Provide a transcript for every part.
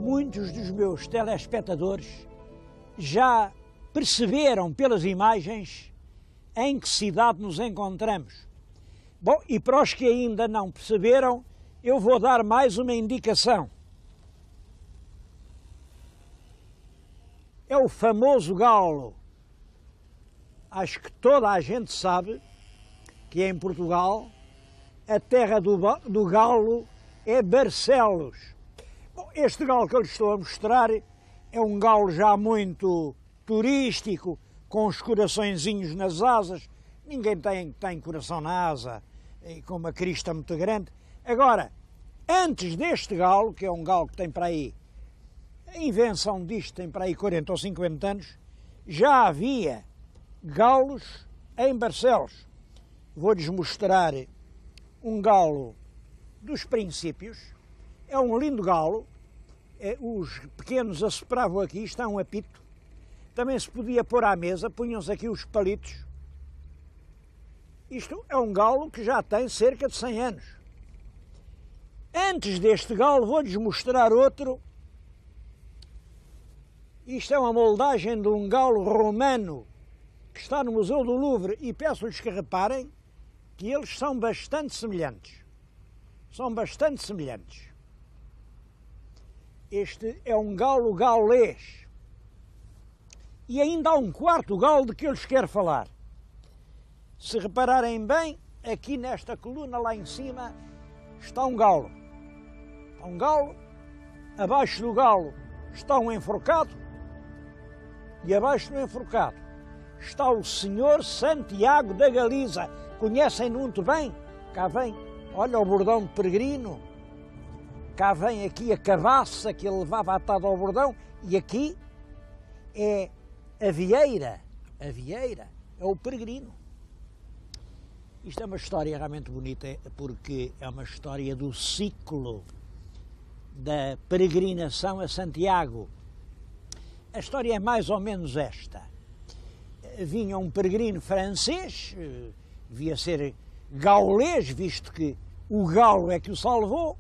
muitos dos meus telespectadores já perceberam pelas imagens em que cidade nos encontramos. Bom, e para os que ainda não perceberam, eu vou dar mais uma indicação. É o famoso Galo. Acho que toda a gente sabe que em Portugal a terra do galo é Barcelos. Bom, este galo que eu lhes estou a mostrar é um galo já muito turístico, com os coraçõezinhos nas asas. Ninguém tem coração na asa, com uma crista muito grande. Agora, antes deste galo, que é um galo que tem para aí, a invenção disto tem para aí 40 ou 50 anos, já havia galos em Barcelos. Vou-lhes mostrar um galo dos princípios. É um lindo galo. Os pequenos assopravam aqui, isto é um apito. Também se podia pôr à mesa, punham-se aqui os palitos. Isto é um galo que já tem cerca de 100 anos. Antes deste galo vou-lhes mostrar outro. Isto é uma moldagem de um galo romano que está no Museu do Louvre e peço-lhes que reparem que eles são bastante semelhantes. São bastante semelhantes. Este é um galo gaulês. E ainda há um quarto galo de que eu lhes quero falar. Se repararem bem, aqui nesta coluna lá em cima está um galo. Está um galo, abaixo do galo está um enforcado e abaixo do enforcado está o Senhor Santiago da Galiza. Conhecem-no muito bem? Cá vem, olha o bordão de peregrino. Cá vem aqui a cabaça que ele levava atada ao bordão e aqui é a vieira, é o peregrino. Isto é uma história realmente bonita porque é uma história do ciclo da peregrinação a Santiago. A história é mais ou menos esta. Vinha um peregrino francês, devia ser gaulês, visto que o galo é que o salvou.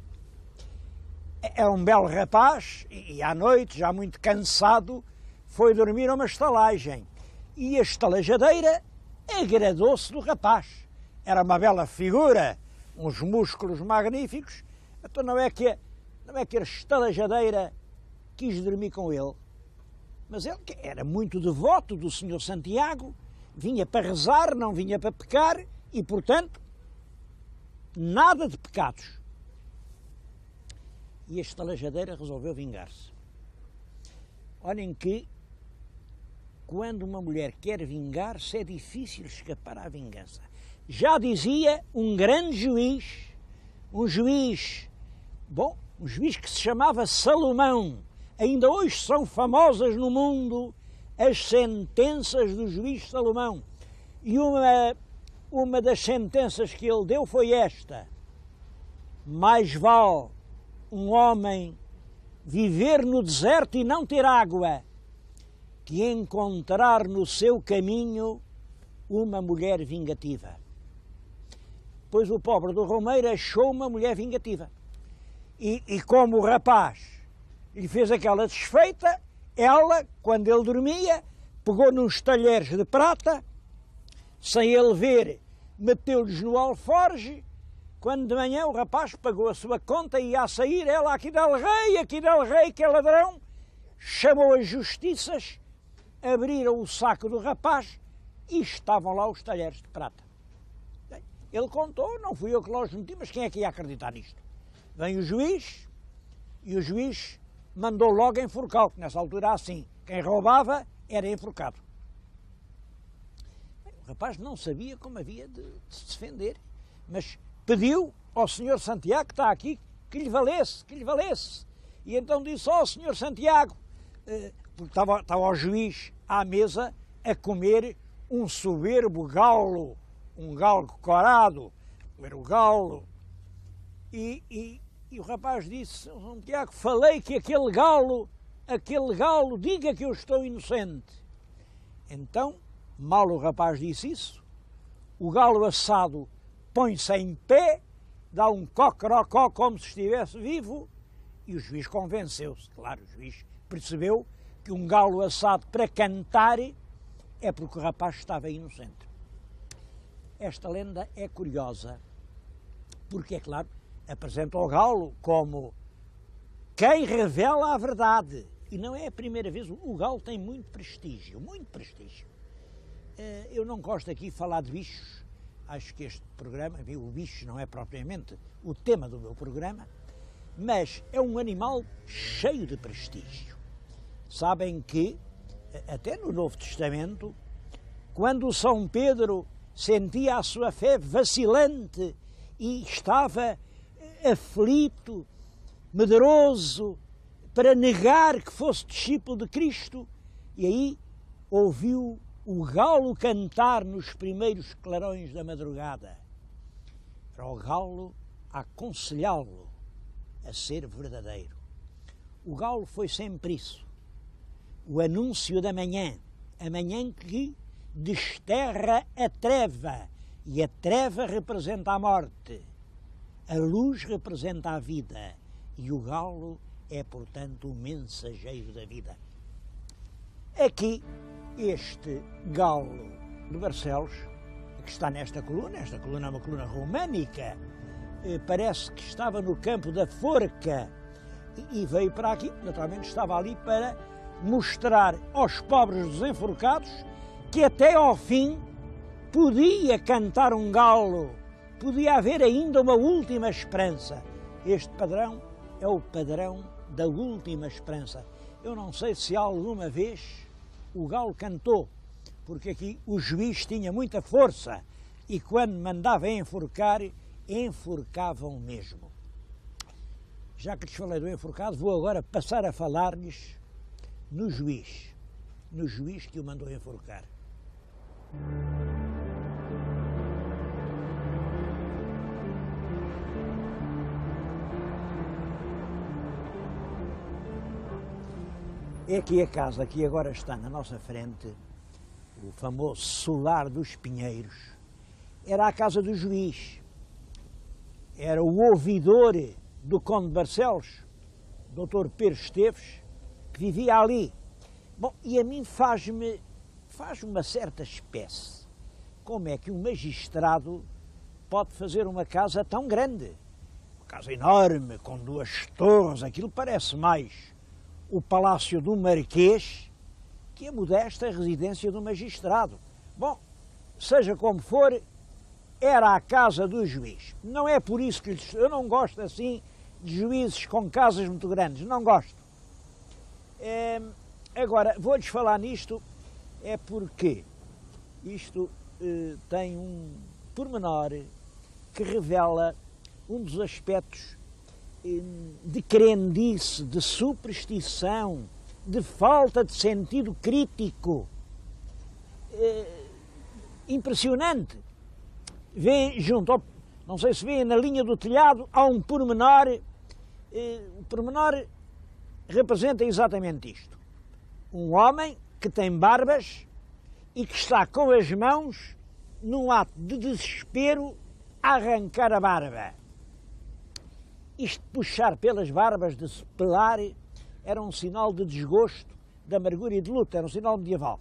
Era um belo rapaz e à noite, já muito cansado, foi dormir a uma estalagem. E a estalajadeira agradou-se do rapaz. Era uma bela figura, uns músculos magníficos. Então não é que a estalajadeira quis dormir com ele. Mas ele, que era muito devoto do Senhor Santiago, vinha para rezar, não vinha para pecar e, portanto, nada de pecados. E a estalajadeira resolveu vingar-se. Olhem que, quando uma mulher quer vingar-se, é difícil escapar à vingança. Já dizia um grande juiz, um juiz que se chamava Salomão. Ainda hoje são famosas no mundo as sentenças do juiz Salomão. E uma das sentenças que ele deu foi esta: mais vale um homem viver no deserto e não ter água que encontrar no seu caminho uma mulher vingativa. Pois o pobre do Romeiro achou uma mulher vingativa. E como o rapaz lhe fez aquela desfeita, ela, quando ele dormia, pegou nos talheres de prata, sem ele ver, meteu-lhes no alforge. Quando de manhã o rapaz pagou a sua conta e ia a sair, ela, aqui del rei, que é ladrão, chamou as justiças, abriram o saco do rapaz e estavam lá os talheres de prata. Ele contou, não fui eu que lá os meti, mas quem é que ia acreditar nisto? Vem o juiz, e o juiz mandou logo enforcá-lo, que nessa altura assim, quem roubava era enforcado. O rapaz não sabia como havia de se defender, mas pediu ao Senhor Santiago, que está aqui, que lhe valesse. E então disse: ó Senhor Santiago, porque estava o juiz à mesa a comer um soberbo galo, um galo corado, era o galo. E o rapaz disse: Santiago, falei que aquele galo, diga que eu estou inocente. Então, mal o rapaz disse isso, o galo assado põe-se em pé, dá um cocorocó como se estivesse vivo E o juiz convenceu-se, claro, o juiz percebeu que um galo assado para cantar é porque o rapaz estava inocente. Esta lenda é curiosa, porque, é claro, apresenta o galo como quem revela a verdade. E não é a primeira vez, o galo tem muito prestígio, muito prestígio. Eu não gosto aqui de falar de bichos, acho que este programa, o bicho não é propriamente o tema do meu programa, mas é um animal cheio de prestígio. Sabem que, até no Novo Testamento, quando São Pedro sentia a sua fé vacilante e estava aflito, medroso, para negar que fosse discípulo de Cristo, e aí ouviu o galo cantar nos primeiros clarões da madrugada. Era o galo a aconselhá-lo a ser verdadeiro. O galo foi sempre isso, o anúncio da manhã, a manhã que desterra a treva, e a treva representa a morte, a luz representa a vida, e o galo é, portanto, o mensageiro da vida. Aqui, este galo de Barcelos, que está nesta coluna é uma coluna românica, parece que estava no campo da Forca e veio para aqui, naturalmente estava ali para mostrar aos pobres dos enforcados que até ao fim podia cantar um galo, podia haver ainda uma última esperança. Este padrão é o padrão da última esperança. Eu não sei se alguma vez o galo cantou, porque aqui o juiz tinha muita força e quando mandava enforcar, enforcavam mesmo. Já que lhes falei do enforcado, vou agora passar a falar-lhes no juiz que o mandou enforcar. É aqui a casa que agora está na nossa frente, o famoso Solar dos Pinheiros, era a casa do juiz, era o ouvidor do Conde de Barcelos, Dr. Pedro Esteves, que vivia ali. Bom, e a mim faz-me uma certa espécie. Como é que um magistrado pode fazer uma casa tão grande? Uma casa enorme, com 2 torres, aquilo parece mais o palácio do Marquês que a modesta residência do magistrado. Bom, seja como for, era a casa do juiz. Não é por isso que eu não gosto assim de juízes com casas muito grandes, não gosto. Agora, vou-lhes falar nisto, é porque isto tem um pormenor que revela um dos aspectos de crendice, de superstição, de falta de sentido crítico. Impressionante. Vê junto, não sei se vê na linha do telhado, há um pormenor, o pormenor representa exatamente isto. Um homem que tem barbas e que está com as mãos, num ato de desespero, a arrancar a barba. Isto de puxar pelas barbas, de se pelar, era um sinal de desgosto, de amargura e de luta, era um sinal medieval.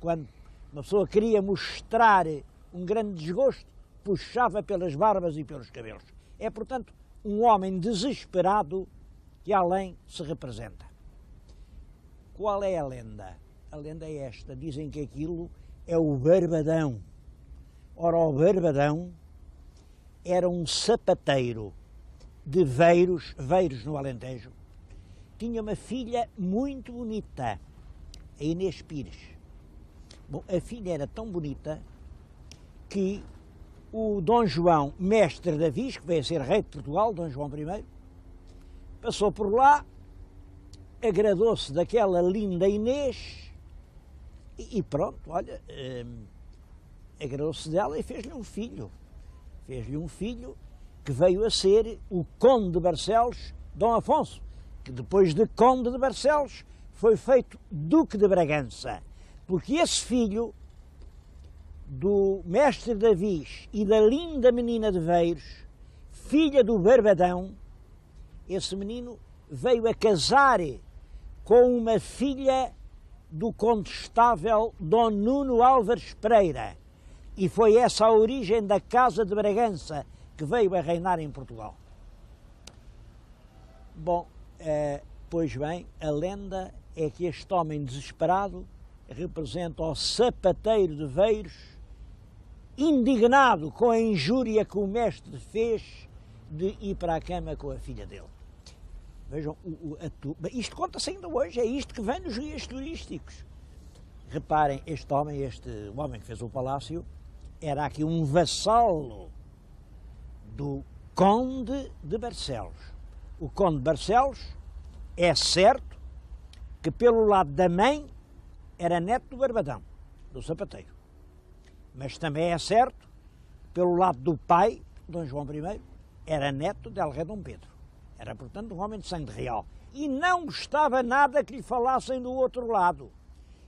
Quando uma pessoa queria mostrar um grande desgosto, puxava pelas barbas e pelos cabelos. É, portanto, um homem desesperado que além se representa. Qual é a lenda? A lenda é esta. Dizem que aquilo é o Barbadão. Ora, o Barbadão era um sapateiro de Veiros no Alentejo. Tinha uma filha muito bonita, a Inês Pires. Bom, a filha era tão bonita que o Dom João, mestre de Avis, que veio a ser rei de Portugal, Dom João I, passou por lá, agradou-se daquela linda Inês e pronto, olha, agradou-se dela e fez-lhe um filho. Fez-lhe um filho que veio a ser o Conde de Barcelos, Dom Afonso, que depois de Conde de Barcelos foi feito Duque de Bragança, porque esse filho do mestre de Avis e da linda menina de Veiros, filha do Barbadão, esse menino veio a casar com uma filha do condestável Dom Nuno Álvares Pereira, e foi essa a origem da Casa de Bragança, que veio a reinar em Portugal. Bom, pois bem, a lenda é que este homem desesperado representa o sapateiro de Veiros, indignado com a injúria que o mestre fez de ir para a cama com a filha dele. Vejam, isto conta-se ainda hoje, é isto que vem nos guias turísticos. Reparem, este homem que fez o palácio, era aqui um vassalo do Conde de Barcelos. O Conde de Barcelos é certo que pelo lado da mãe era neto do Barbadão, do sapateiro. Mas também é certo, pelo lado do pai, Dom João I, era neto de El Rei Dom Pedro. Era, portanto, um homem de sangue real. E não gostava nada que lhe falassem do outro lado.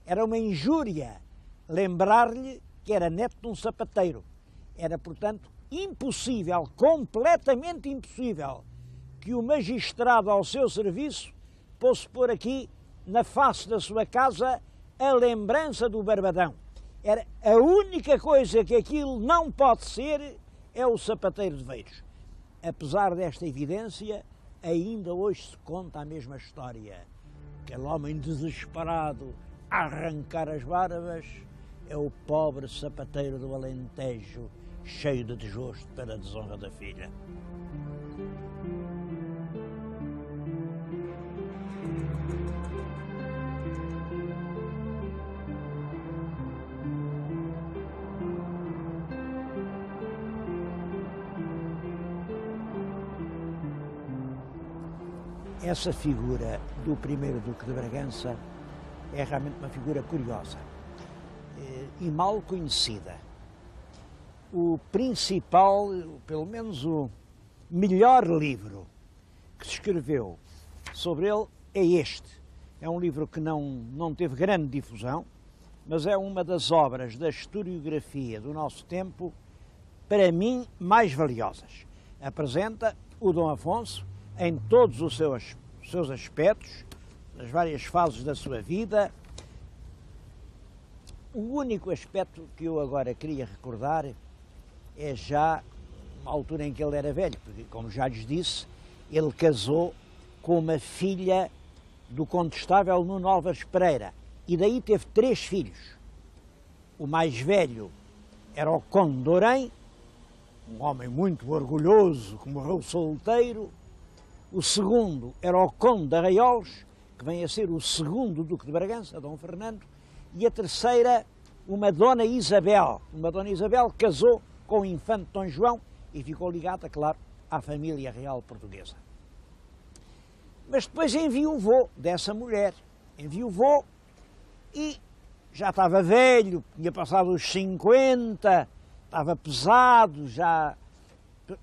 Era uma injúria lembrar-lhe que era neto de um sapateiro. Era, portanto, impossível, completamente impossível, que o magistrado ao seu serviço fosse pôr aqui, na face da sua casa, a lembrança do Barbadão. Era a única coisa que aquilo não pode ser, é o sapateiro de Veiros. Apesar desta evidência, ainda hoje se conta a mesma história. Aquele homem desesperado a arrancar as barbas é o pobre sapateiro do Alentejo, cheio de desgosto pela desonra da filha. Essa figura do primeiro Duque de Bragança é realmente uma figura curiosa e mal conhecida. O principal, pelo menos o melhor livro que se escreveu sobre ele é este. É um livro que não teve grande difusão, mas é uma das obras da historiografia do nosso tempo, para mim, mais valiosas. Apresenta o Dom Afonso em todos os seus aspectos, nas várias fases da sua vida. O único aspecto que eu agora queria recordar é já uma altura em que ele era velho, porque, como já lhes disse, ele casou com uma filha do condestável Nuno Álvares Pereira, e daí teve 3 filhos. O mais velho era o Conde de Orém, um homem muito orgulhoso, que morreu solteiro. O segundo era o Conde de Arraiolos, que vem a ser o segundo Duque de Bragança, Dom Fernando, e a terceira, uma Dona Isabel. Uma Dona Isabel casou com o infante Dom João e ficou ligada, claro, à família real portuguesa. Mas depois enviuvou dessa mulher, enviuvou e já estava velho, tinha passado os 50, estava pesado, já...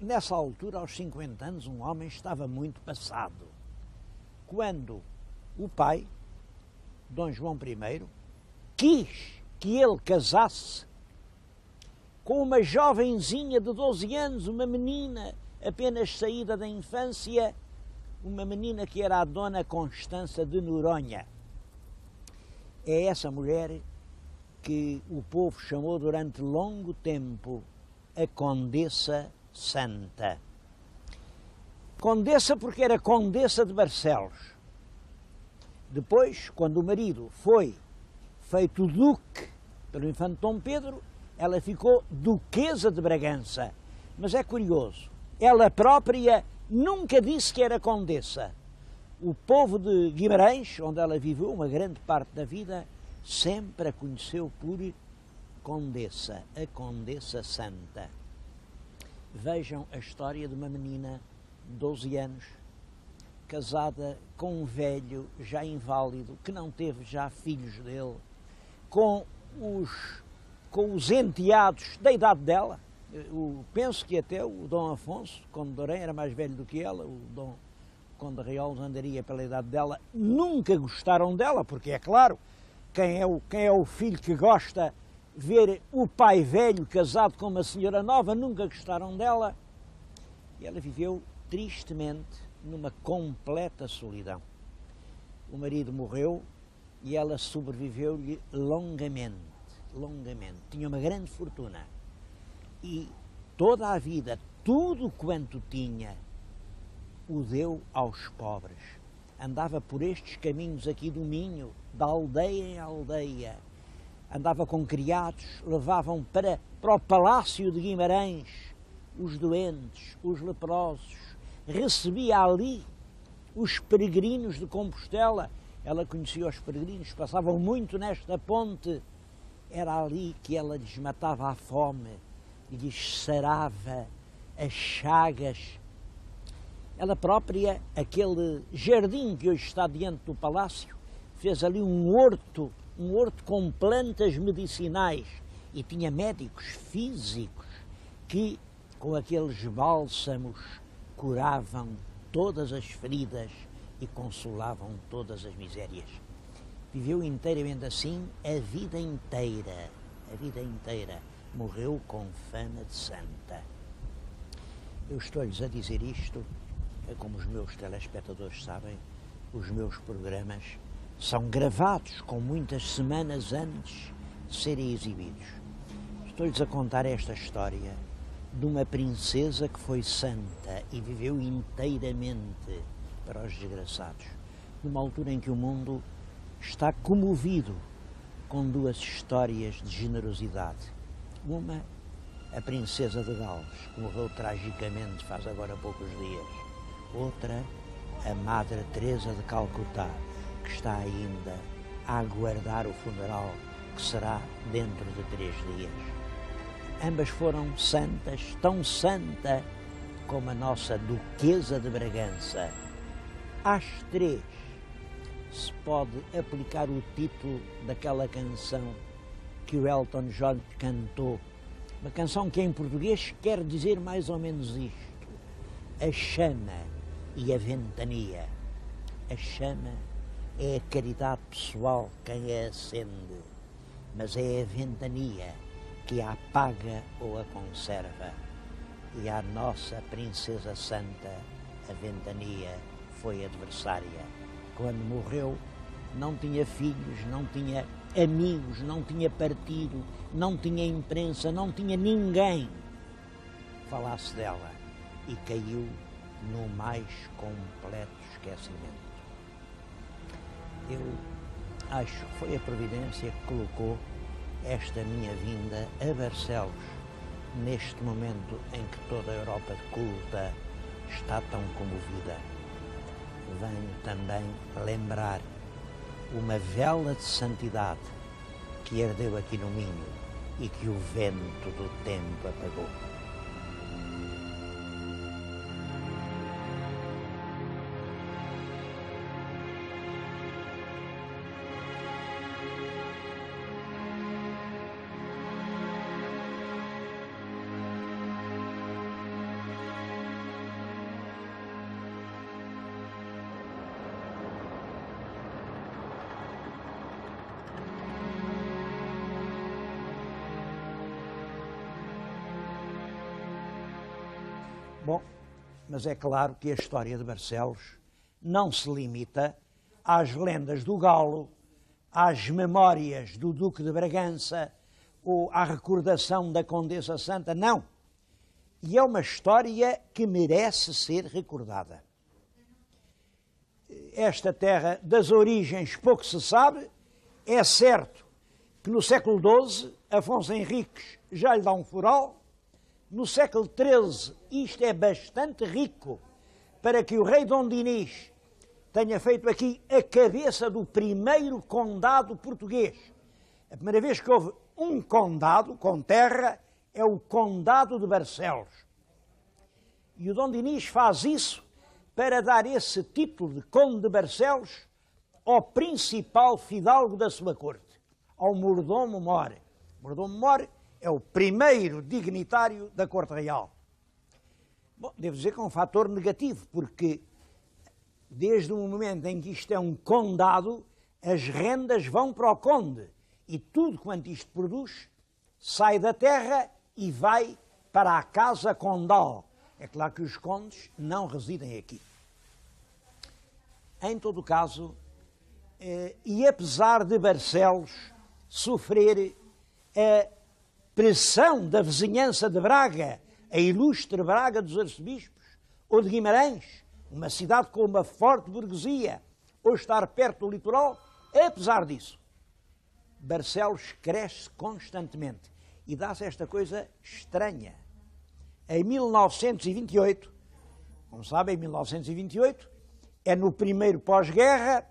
Nessa altura, aos 50 anos, um homem estava muito passado. Quando o pai, Dom João I, quis que ele casasse com uma jovenzinha de 12 anos, uma menina apenas saída da infância, uma menina que era a Dona Constança de Noronha. É essa mulher que o povo chamou durante longo tempo a Condessa Santa. Condessa porque era Condessa de Barcelos. Depois, quando o marido foi feito duque pelo infante Dom Pedro, ela ficou Duquesa de Bragança. Mas é curioso, ela própria nunca disse que era Condessa. O povo de Guimarães, onde ela viveu uma grande parte da vida, sempre a conheceu por Condessa, a Condessa Santa. Vejam a história de uma menina de 12 anos, casada com um velho já inválido, que não teve já filhos dele, com os enteados da idade dela. Eu penso que até o Dom Afonso, Conde de Orém, era mais velho do que ela, o Dom Conde de Arraiolos andaria pela idade dela. Nunca gostaram dela, porque é claro, quem é o filho que gosta ver o pai velho casado com uma senhora nova, nunca gostaram dela. E ela viveu tristemente numa completa solidão. O marido morreu e ela sobreviveu-lhe longamente, longamente. Tinha uma grande fortuna e toda a vida, tudo quanto tinha, o deu aos pobres. Andava por estes caminhos aqui do Minho, de aldeia em aldeia. Andava com criados, levavam para o Palácio de Guimarães os doentes, os leprosos. Recebia ali os peregrinos de Compostela. Ela conhecia os peregrinos, passavam muito nesta ponte. Era ali que ela lhes matava a fome e lhes sarava as chagas. Ela própria, aquele jardim que hoje está diante do palácio, fez ali um horto com plantas medicinais e tinha médicos físicos que, com aqueles bálsamos, curavam todas as feridas e consolavam todas as misérias. Viveu inteiramente assim a vida inteira, morreu com fama de santa. Eu estou-lhes a dizer isto, como os meus telespectadores sabem, os meus programas são gravados com muitas semanas antes de serem exibidos. Estou-lhes a contar esta história de uma princesa que foi santa e viveu inteiramente para os desgraçados, numa altura em que o mundo está comovido com duas histórias de generosidade. Uma, a princesa de Gales, que morreu tragicamente faz agora poucos dias. Outra, a Madre Teresa de Calcutá, que está ainda a aguardar o funeral, que será dentro de 3 dias. Ambas foram santas, tão santa como a nossa Duquesa de Bragança. Às 3 se pode aplicar o título daquela canção que o Elton John cantou, uma canção que em português quer dizer mais ou menos isto: a chama e a ventania. A chama é a caridade pessoal quem a acende, mas é a ventania que a apaga ou a conserva. E a nossa princesa santa, a ventania, foi adversária. Quando morreu, não tinha filhos, não tinha amigos, não tinha partido, não tinha imprensa, não tinha ninguém que falasse dela e caiu no mais completo esquecimento. Eu acho que foi a Providência que colocou esta minha vinda a Barcelos, neste momento em que toda a Europa culta está tão comovida. Venho também lembrar uma vela de santidade que ardeu aqui no Minho e que o vento do tempo apagou. Bom, mas é claro que a história de Barcelos não se limita às lendas do Galo, às memórias do Duque de Bragança ou à recordação da Condessa Santa, não. E é uma história que merece ser recordada. Esta terra das origens pouco se sabe. É certo que no século XII Afonso Henriques já lhe dá um foral. No século XIII isto é bastante rico para que o rei Dom Dinis tenha feito aqui a cabeça do primeiro condado português. A primeira vez que houve um condado com terra é o Condado de Barcelos. E o Dom Dinis faz isso para dar esse título de Conde de Barcelos ao principal fidalgo da sua corte, ao Mordomo Mor. Mordomo Mor é o primeiro dignitário da corte real. Bom, devo dizer que é um fator negativo, porque desde o momento em que isto é um condado, as rendas vão para o conde e tudo quanto isto produz sai da terra e vai para a casa condal. É claro que os condes não residem aqui. Em todo o caso, e apesar de Barcelos sofrer a pressão da vizinhança de Braga, a ilustre Braga dos arcebispos, ou de Guimarães, uma cidade com uma forte burguesia, ou estar perto do litoral, apesar disso, Barcelos cresce constantemente e dá-se esta coisa estranha. Em 1928, como sabem, em 1928, é no primeiro pós-guerra,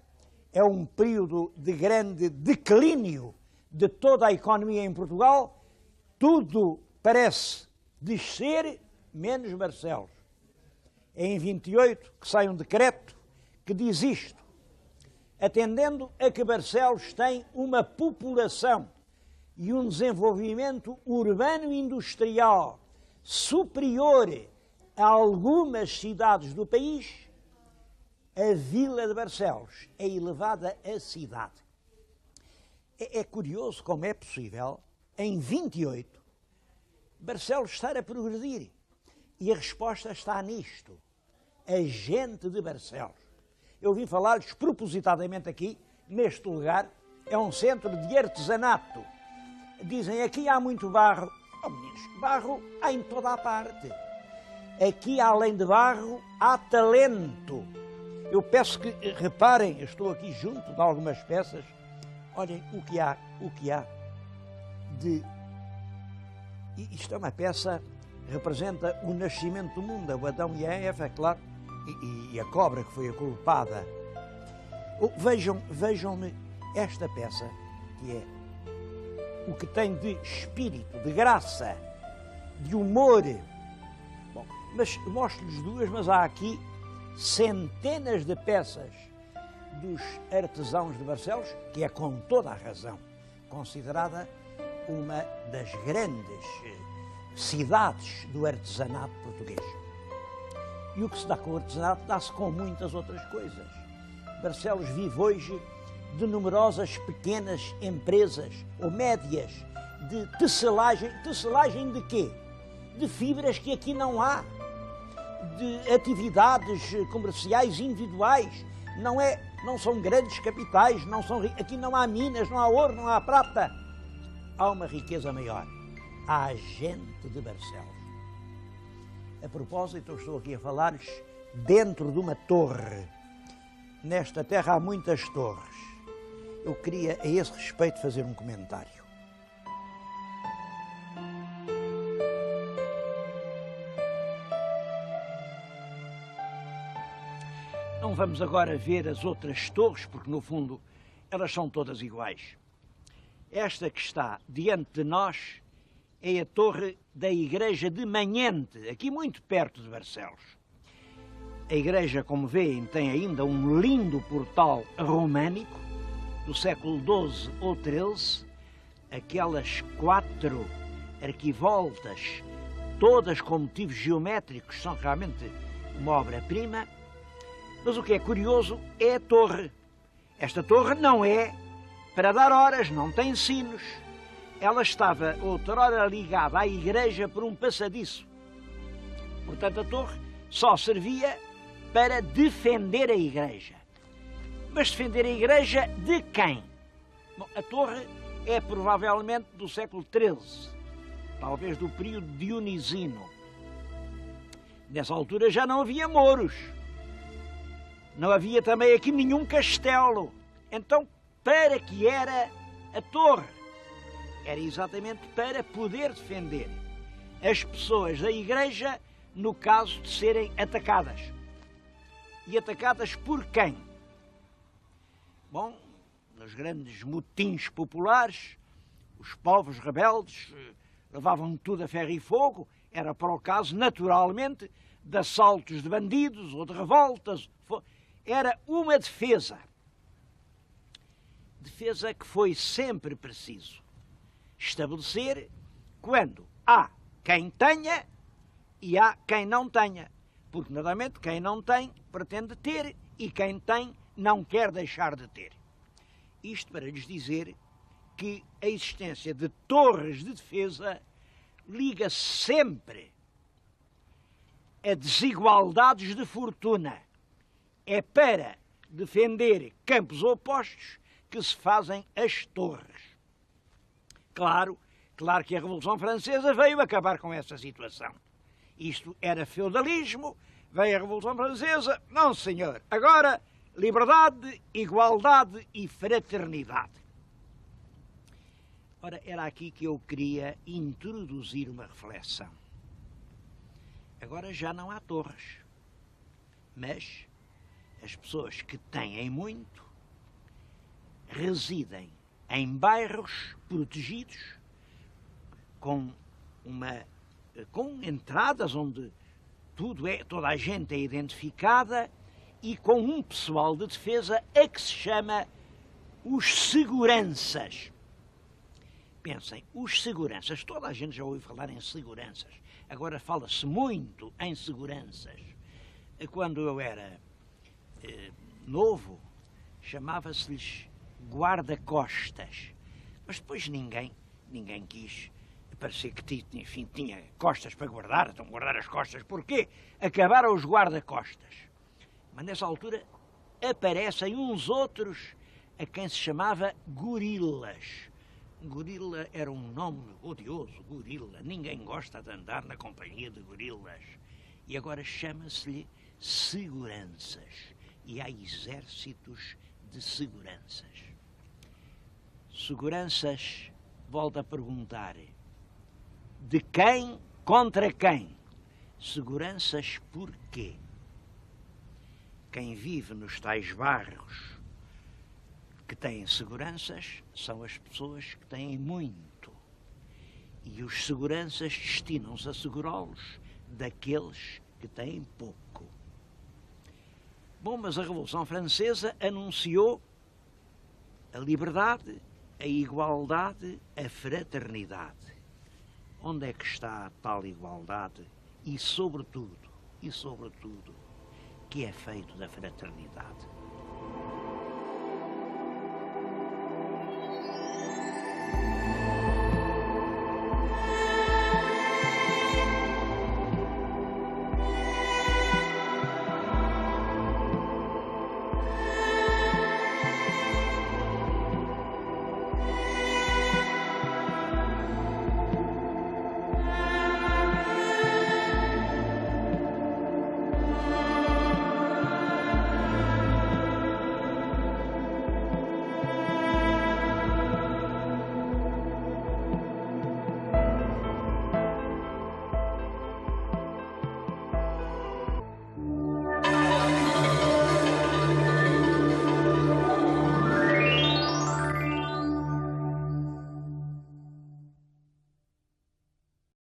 é um período de grande declínio de toda a economia em Portugal, tudo parece descer, menos Barcelos. É em 28 que sai um decreto que diz isto, atendendo a que Barcelos tem uma população e um desenvolvimento urbano-industrial superior a algumas cidades do país, a vila de Barcelos é elevada a cidade. É curioso como é possível, em 28, Barcelos estar a progredir. E a resposta está nisto. A gente de Barcelos. Eu vim falar despropositadamente aqui, neste lugar, é um centro de artesanato. Dizem, aqui há muito barro. Oh, meninos, barro há em toda a parte. Aqui, além de barro, há talento. Eu peço que reparem, eu estou aqui junto de algumas peças. Olhem o que há de... Isto é uma peça que representa o nascimento do mundo, o Adão e a Eva, é claro, e a cobra que foi a culpada. Vejam-me esta peça, que é o que tem de espírito, de graça, de humor. Bom, mas mostro-lhes duas, mas há aqui centenas de peças dos artesãos de Barcelos, que é com toda a razão considerada uma das grandes cidades do artesanato português. E o que se dá com o artesanato dá-se com muitas outras coisas. Barcelos vive hoje de numerosas pequenas empresas ou médias de tecelagem. Tecelagem de quê? De fibras que aqui não há, de atividades comerciais individuais. Não são grandes capitais, aqui não há minas, não há ouro, não há prata. Há uma riqueza maior. Há a gente de Barcelos. A propósito, eu estou aqui a falar-lhes dentro de uma torre. Nesta terra há muitas torres. Eu queria, a esse respeito, fazer um comentário. Não vamos agora ver as outras torres, porque, no fundo, elas são todas iguais. Esta que está diante de nós é a torre da igreja de Manhente, aqui muito perto de Barcelos. A igreja, como veem, tem ainda um lindo portal românico do século XII ou XIII, aquelas 4 arquivoltas, todas com motivos geométricos, são realmente uma obra-prima. Mas o que é curioso é a torre. Esta torre não é para dar horas, não tem sinos. Ela estava outrora ligada à igreja por um passadiço. Portanto, a torre só servia para defender a igreja. Mas defender a igreja de quem? Bom, a torre é provavelmente do século XIII, talvez do período dionisino. Nessa altura já não havia mouros. Não havia também aqui nenhum castelo. Então, para que era a torre? Era exatamente para poder defender as pessoas da igreja no caso de serem atacadas. E atacadas por quem? Bom, nos grandes motins populares, os povos rebeldes levavam tudo a ferro e fogo. Era para o caso, naturalmente, de assaltos de bandidos ou de revoltas. Era uma defesa. Defesa que foi sempre preciso estabelecer quando há quem tenha e há quem não tenha. Porque, naturalmente, quem não tem pretende ter e quem tem não quer deixar de ter. Isto para lhes dizer que a existência de torres de defesa liga sempre a desigualdades de fortuna. É para defender campos opostos que se fazem as torres. Claro que a Revolução Francesa veio acabar com essa situação. Isto era feudalismo, veio a Revolução Francesa, não senhor, agora liberdade, igualdade e fraternidade. Ora, era aqui que eu queria introduzir uma reflexão. Agora já não há torres, mas as pessoas que têm muito residem em bairros protegidos com entradas onde toda a gente é identificada e com um pessoal de defesa a que se chama os seguranças. Pensem, os seguranças, toda a gente já ouviu falar em seguranças, agora fala-se muito em seguranças. Quando eu era novo, chamava-se-lhes guarda-costas, mas depois ninguém quis parecer que enfim, tinha costas para guardar, então guardar as costas, porquê? Acabaram os guarda-costas. Mas nessa altura aparecem uns outros a quem se chamava gorilas. Gorila era um nome odioso, gorila. Ninguém gosta de andar na companhia de gorilas. E agora chama-se-lhe seguranças. E há exércitos de seguranças. Seguranças, volto a perguntar, de quem contra quem? Seguranças porquê? Quem vive nos tais bairros que têm seguranças são as pessoas que têm muito. E os seguranças destinam-se a segurá-los daqueles que têm pouco. Bom, mas a Revolução Francesa anunciou a liberdade, a igualdade, a fraternidade. Onde é que está a tal igualdade e, sobretudo, que é feito da fraternidade?